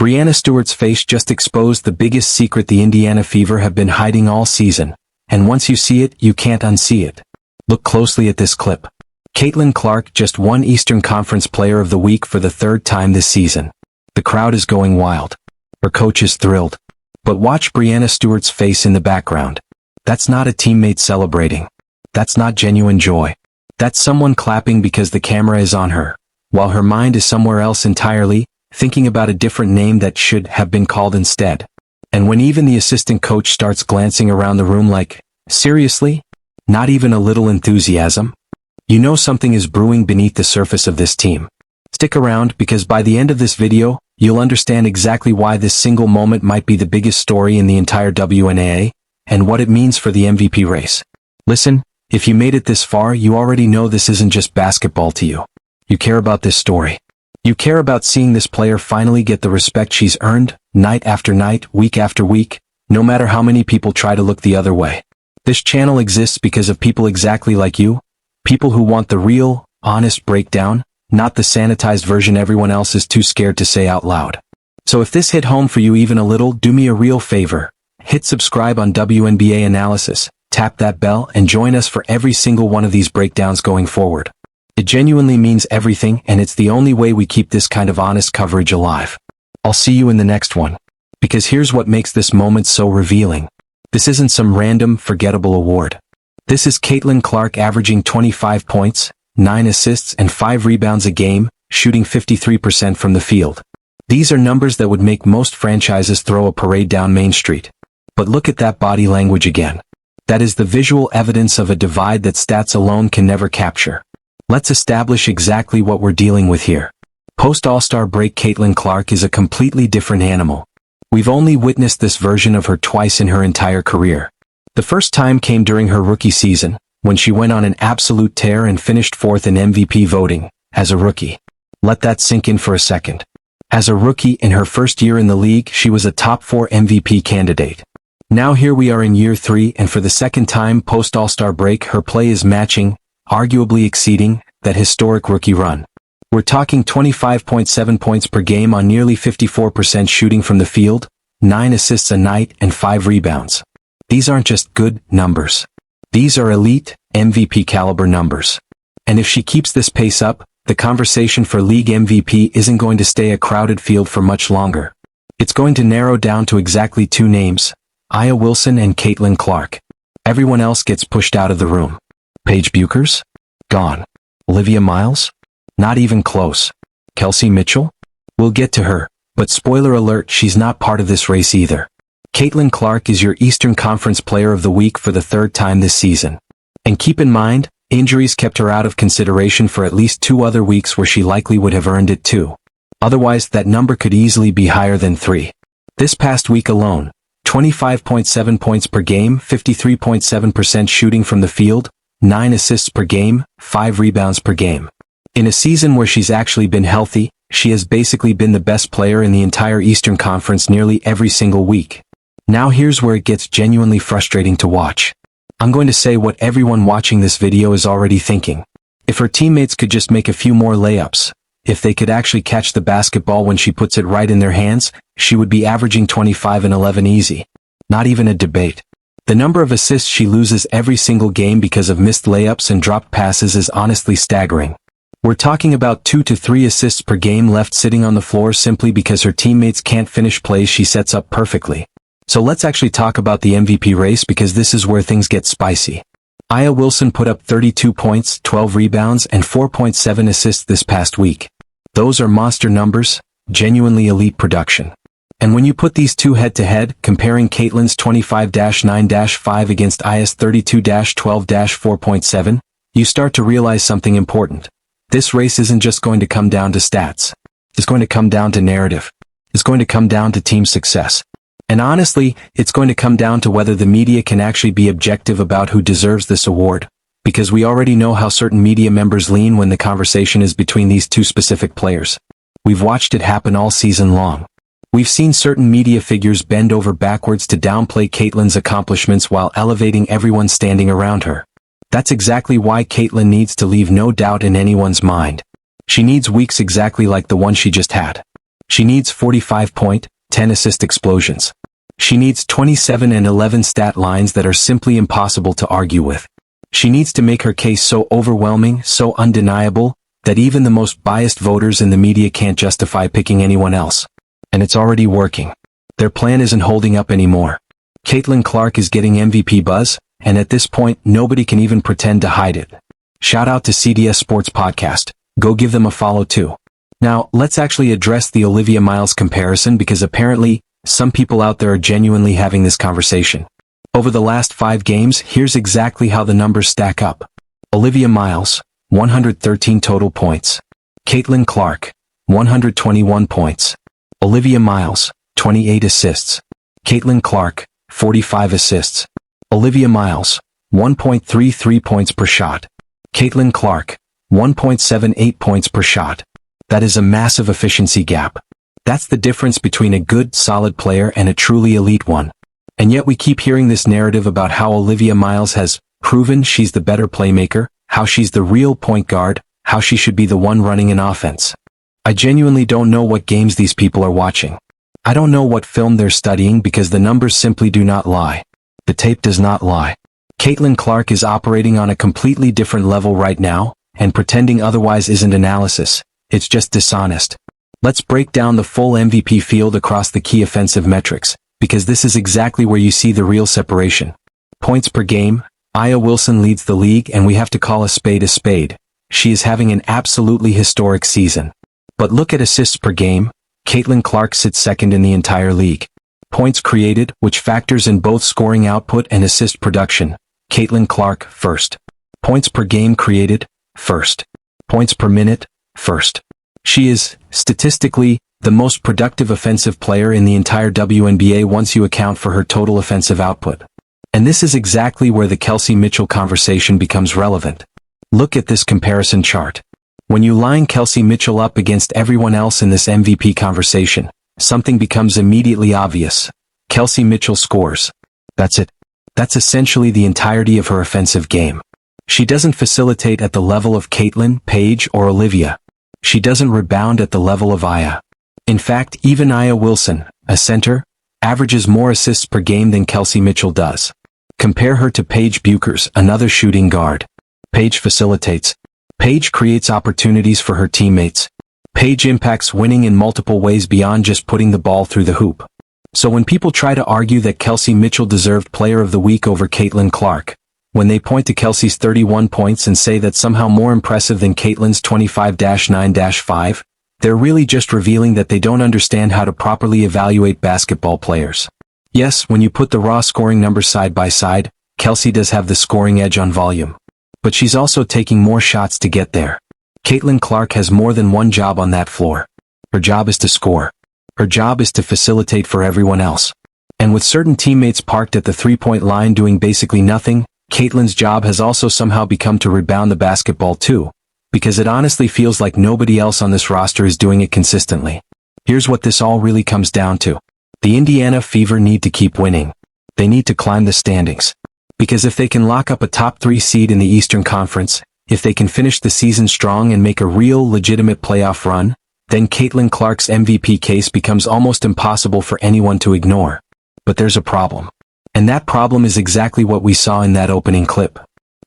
Breanna Stewart's face just exposed the biggest secret the Indiana Fever have been hiding all season, and once you see it, you can't unsee it. Look closely at this clip. Caitlin Clark just won Eastern Conference Player of the Week for the third time this season. The crowd is going wild. Her coach is thrilled. But watch Breanna Stewart's face in the background. That's not a teammate celebrating. That's not genuine joy. That's someone clapping because the camera is on her, while her mind is somewhere else entirely, thinking about a different name that should have been called instead. And when even the assistant coach starts glancing around the room like, seriously? Not even a little enthusiasm? You know something is brewing beneath the surface of this team. Stick around because by the end of this video, you'll understand exactly why this single moment might be the biggest story in the entire WNBA, and what it means for the MVP race. Listen, if you made it this far, you already know this isn't just basketball to you. You care about this story. You care about seeing this player finally get the respect she's earned, night after night, week after week, no matter how many people try to look the other way. This channel exists because of people exactly like you, people who want the real, honest breakdown, not the sanitized version everyone else is too scared to say out loud. So if this hit home for you even a little, do me a real favor. Hit subscribe on WNBA Analysis, tap that bell, and join us for every single one of these breakdowns going forward. It genuinely means everything, and it's the only way we keep this kind of honest coverage alive. I'll see you in the next one. Because here's what makes this moment so revealing. This isn't some random, forgettable award. This is Caitlin Clark averaging 25 points, 9 assists and 5 rebounds a game, shooting 53% from the field. These are numbers that would make most franchises throw a parade down Main Street. But look at that body language again. That is the visual evidence of a divide that stats alone can never capture. Let's establish exactly what we're dealing with here. Post-All-Star break Caitlin Clark is a completely different animal. We've only witnessed this version of her twice in her entire career. The first time came during her rookie season, when she went on an absolute tear and finished 4th in MVP voting, as a rookie. Let that sink in for a second. As a rookie in her first year in the league, she was a top 4 MVP candidate. Now here we are in year 3, and for the second time post-All-Star break her play is matching, arguably exceeding, that historic rookie run. We're talking 25.7 points per game on nearly 54% shooting from the field, 9 assists a night and 5 rebounds. These aren't just good numbers. These are elite, MVP caliber numbers. And if she keeps this pace up, the conversation for league MVP isn't going to stay a crowded field for much longer. It's going to narrow down to exactly 2 names, A'ja Wilson and Caitlin Clark. Everyone else gets pushed out of the room. Paige Bueckers? Gone. Olivia Miles? Not even close. Kelsey Mitchell? We'll get to her, but spoiler alert, she's not part of this race either. Caitlin Clark is your Eastern Conference Player of the Week for the 3rd time this season. And keep in mind, injuries kept her out of consideration for at least 2 other weeks where she likely would have earned it too. Otherwise, that number could easily be higher than 3. This past week alone, 25.7 points per game, 53.7% shooting from the field, 9 assists per game, 5 rebounds per game. In a season where she's actually been healthy, she has basically been the best player in the entire Eastern Conference nearly every single week. Now here's where it gets genuinely frustrating to watch. I'm going to say what everyone watching this video is already thinking. If her teammates could just make a few more layups, if they could actually catch the basketball when she puts it right in their hands, she would be averaging 25 and 11 easy. Not even a debate. The number of assists she loses every single game because of missed layups and dropped passes is honestly staggering. We're talking about 2 to 3 assists per game left sitting on the floor simply because her teammates can't finish plays she sets up perfectly. So let's actually talk about the MVP race because this is where things get spicy. A'ja Wilson put up 32 points, 12 rebounds, and 4.7 assists this past week. Those are monster numbers, genuinely elite production. And when you put these two head-to-head, comparing Caitlin's 25-9-5 against A'ja's 32-12-4.7, you start to realize something important. This race isn't just going to come down to stats. It's going to come down to narrative. It's going to come down to team success. And honestly, it's going to come down to whether the media can actually be objective about who deserves this award. Because we already know how certain media members lean when the conversation is between these two specific players. We've watched it happen all season long. We've seen certain media figures bend over backwards to downplay Caitlin's accomplishments while elevating everyone standing around her. That's exactly why Caitlin needs to leave no doubt in anyone's mind. She needs weeks exactly like the one she just had. She needs 45 point, 10 assist explosions. She needs 27 and 11 stat lines that are simply impossible to argue with. She needs to make her case so overwhelming, so undeniable, that even the most biased voters in the media can't justify picking anyone else. And it's already working. Their plan isn't holding up anymore. Caitlin Clark is getting MVP buzz, and at this point, nobody can even pretend to hide it. Shout out to CDS Sports Podcast. Go give them a follow too. Now, let's actually address the Olivia Miles comparison because apparently, some people out there are genuinely having this conversation. Over the last 5 games, here's exactly how the numbers stack up. Olivia Miles, 113 total points. Caitlin Clark, 121 points. Olivia Miles, 28 assists. Caitlin Clark, 45 assists. Olivia Miles, 1.33 points per shot. Caitlin Clark, 1.78 points per shot. That is a massive efficiency gap. That's the difference between a good, solid player and a truly elite one. And yet we keep hearing this narrative about how Olivia Miles has proven she's the better playmaker, how she's the real point guard, how she should be the one running an offense. I genuinely don't know what games these people are watching. I don't know what film they're studying because the numbers simply do not lie. The tape does not lie. Caitlin Clark is operating on a completely different level right now, and pretending otherwise isn't analysis, it's just dishonest. Let's break down the full MVP field across the key offensive metrics, because this is exactly where you see the real separation. Points per game, Aya Wilson leads the league and we have to call a spade a spade. She is having an absolutely historic season. But look at assists per game, Caitlin Clark sits second in the entire league. Points created, which factors in both scoring output and assist production, Caitlin Clark first. Points per game created, first. Points per minute, first. She is, statistically, the most productive offensive player in the entire WNBA once you account for her total offensive output. And this is exactly where the Kelsey Mitchell conversation becomes relevant. Look at this comparison chart. When you line Kelsey Mitchell up against everyone else in this MVP conversation, something becomes immediately obvious. Kelsey Mitchell scores. That's it. That's essentially the entirety of her offensive game. She doesn't facilitate at the level of Caitlin, Paige, or Olivia. She doesn't rebound at the level of Aya. In fact, even Aya Wilson, a center, averages more assists per game than Kelsey Mitchell does. Compare her to Paige Buchers, another shooting guard. Paige facilitates. Paige creates opportunities for her teammates. Paige impacts winning in multiple ways beyond just putting the ball through the hoop. So when people try to argue that Kelsey Mitchell deserved Player of the Week over Caitlin Clark, when they point to Kelsey's 31 points and say that's somehow more impressive than Caitlin's 25-9-5, they're really just revealing that they don't understand how to properly evaluate basketball players. Yes, when you put the raw scoring numbers side by side, Kelsey does have the scoring edge on volume. But she's also taking more shots to get there. Caitlin Clark has more than one job on that floor. Her job is to score. Her job is to facilitate for everyone else. And with certain teammates parked at the three-point line doing basically nothing, Caitlin's job has also somehow become to rebound the basketball too, because it honestly feels like nobody else on this roster is doing it consistently. Here's what this all really comes down to. The Indiana Fever need to keep winning. They need to climb the standings. Because if they can lock up a top 3 seed in the Eastern Conference, if they can finish the season strong and make a real legitimate playoff run, then Caitlin Clark's MVP case becomes almost impossible for anyone to ignore. But there's a problem. And that problem is exactly what we saw in that opening clip.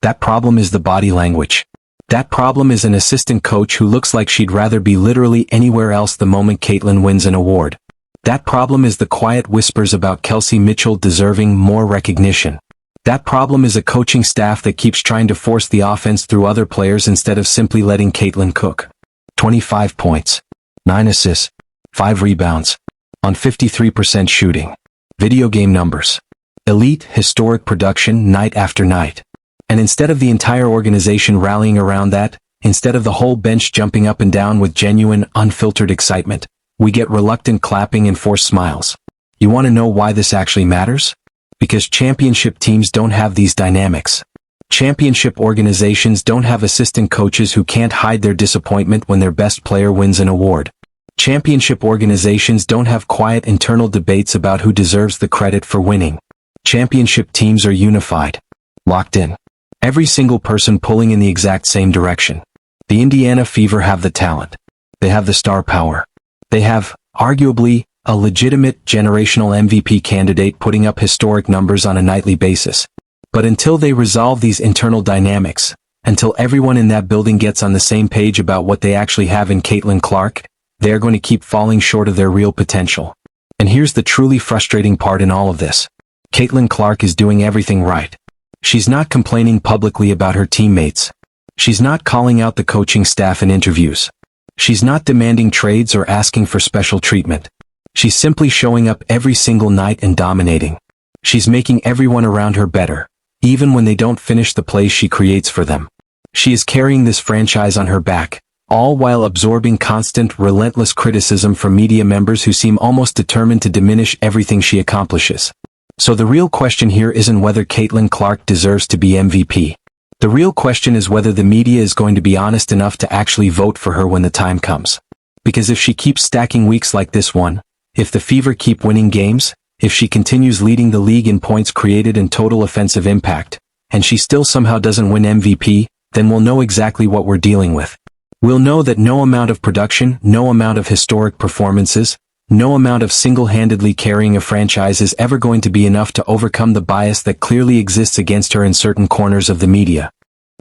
That problem is the body language. That problem is an assistant coach who looks like she'd rather be literally anywhere else the moment Caitlin wins an award. That problem is the quiet whispers about Kelsey Mitchell deserving more recognition. That problem is a coaching staff that keeps trying to force the offense through other players instead of simply letting Caitlin cook. 25 points. 9 assists. 5 rebounds. On 53% shooting. Video game numbers. Elite, historic production night after night. And instead of the entire organization rallying around that, instead of the whole bench jumping up and down with genuine, unfiltered excitement, we get reluctant clapping and forced smiles. You want to know why this actually matters? Because championship teams don't have these dynamics. Championship organizations don't have assistant coaches who can't hide their disappointment when their best player wins an award. Championship organizations don't have quiet internal debates about who deserves the credit for winning. Championship teams are unified. Locked in. Every single person pulling in the exact same direction. The Indiana Fever have the talent. They have the star power. They have Arguably, a legitimate generational MVP candidate putting up historic numbers on a nightly basis. But until they resolve these internal dynamics, until everyone in that building gets on the same page about what they actually have in Caitlin Clark, they are going to keep falling short of their real potential. And here's the truly frustrating part in all of this. Caitlin Clark is doing everything right. She's not complaining publicly about her teammates. She's not calling out the coaching staff in interviews. She's not demanding trades or asking for special treatment. She's simply showing up every single night and dominating. She's making everyone around her better, even when they don't finish the plays she creates for them. She is carrying this franchise on her back, all while absorbing constant, relentless criticism from media members who seem almost determined to diminish everything she accomplishes. So the real question here isn't whether Caitlin Clark deserves to be MVP. The real question is whether the media is going to be honest enough to actually vote for her when the time comes. Because if she keeps stacking weeks like this one, if the Fever keep winning games, if she continues leading the league in points created and total offensive impact, and she still somehow doesn't win MVP, then we'll know exactly what we're dealing with. We'll know that no amount of production, no amount of historic performances, no amount of single-handedly carrying a franchise is ever going to be enough to overcome the bias that clearly exists against her in certain corners of the media.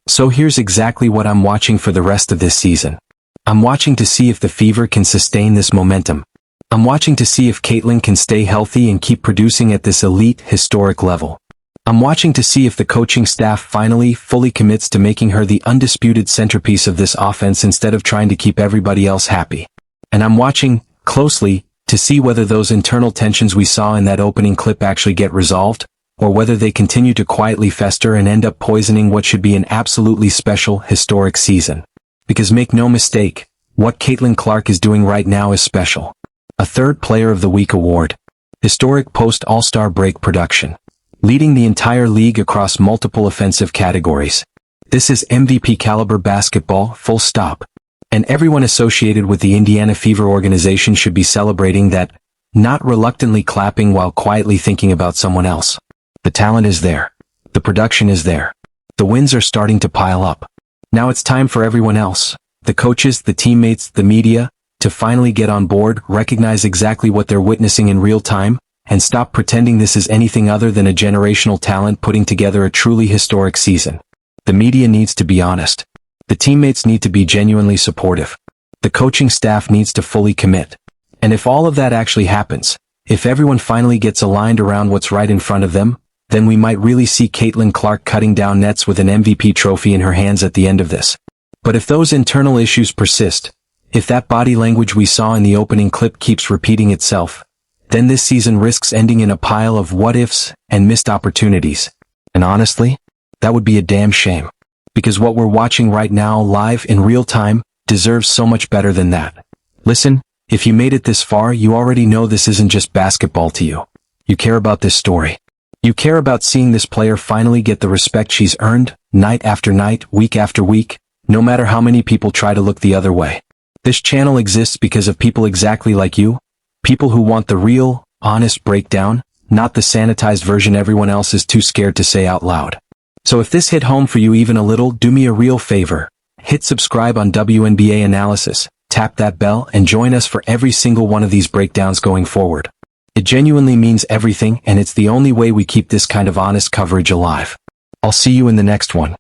So here's exactly what I'm watching for the rest of this season. I'm watching to see if the Fever can sustain this momentum. I'm watching to see if Caitlin can stay healthy and keep producing at this elite, historic level. I'm watching to see if the coaching staff finally, fully commits to making her the undisputed centerpiece of this offense instead of trying to keep everybody else happy. And I'm watching, closely, to see whether those internal tensions we saw in that opening clip actually get resolved, or whether they continue to quietly fester and end up poisoning what should be an absolutely special, historic season. Because make no mistake, what Caitlin Clark is doing right now is special. A third Player of the Week award. Historic post-All-Star break production. Leading the entire league across multiple offensive categories. This is MVP caliber basketball, full stop. And everyone associated with the Indiana Fever organization should be celebrating that, not reluctantly clapping while quietly thinking about someone else. The talent is there. The production is there. The wins are starting to pile up. Now it's time for everyone else, the coaches, the teammates, the media, to finally get on board, recognize exactly what they're witnessing in real time, and stop pretending this is anything other than a generational talent putting together a truly historic season. The media needs to be honest. The teammates need to be genuinely supportive. The coaching staff needs to fully commit. And if all of that actually happens, if everyone finally gets aligned around what's right in front of them, then we might really see Caitlin Clark cutting down nets with an MVP trophy in her hands at the end of this. But if those internal issues persist, if that body language we saw in the opening clip keeps repeating itself, then this season risks ending in a pile of what-ifs and missed opportunities. And honestly, that would be a damn shame. Because what we're watching right now live in real time deserves so much better than that. Listen, if you made it this far, you already know this isn't just basketball to you. You care about this story. You care about seeing this player finally get the respect she's earned, night after night, week after week, no matter how many people try to look the other way. This channel exists because of people exactly like you, people who want the real, honest breakdown, not the sanitized version everyone else is too scared to say out loud. So if this hit home for you even a little, do me a real favor. Hit subscribe on WNBA Analysis, tap that bell, and join us for every single one of these breakdowns going forward. It genuinely means everything, and it's the only way we keep this kind of honest coverage alive. I'll see you in the next one.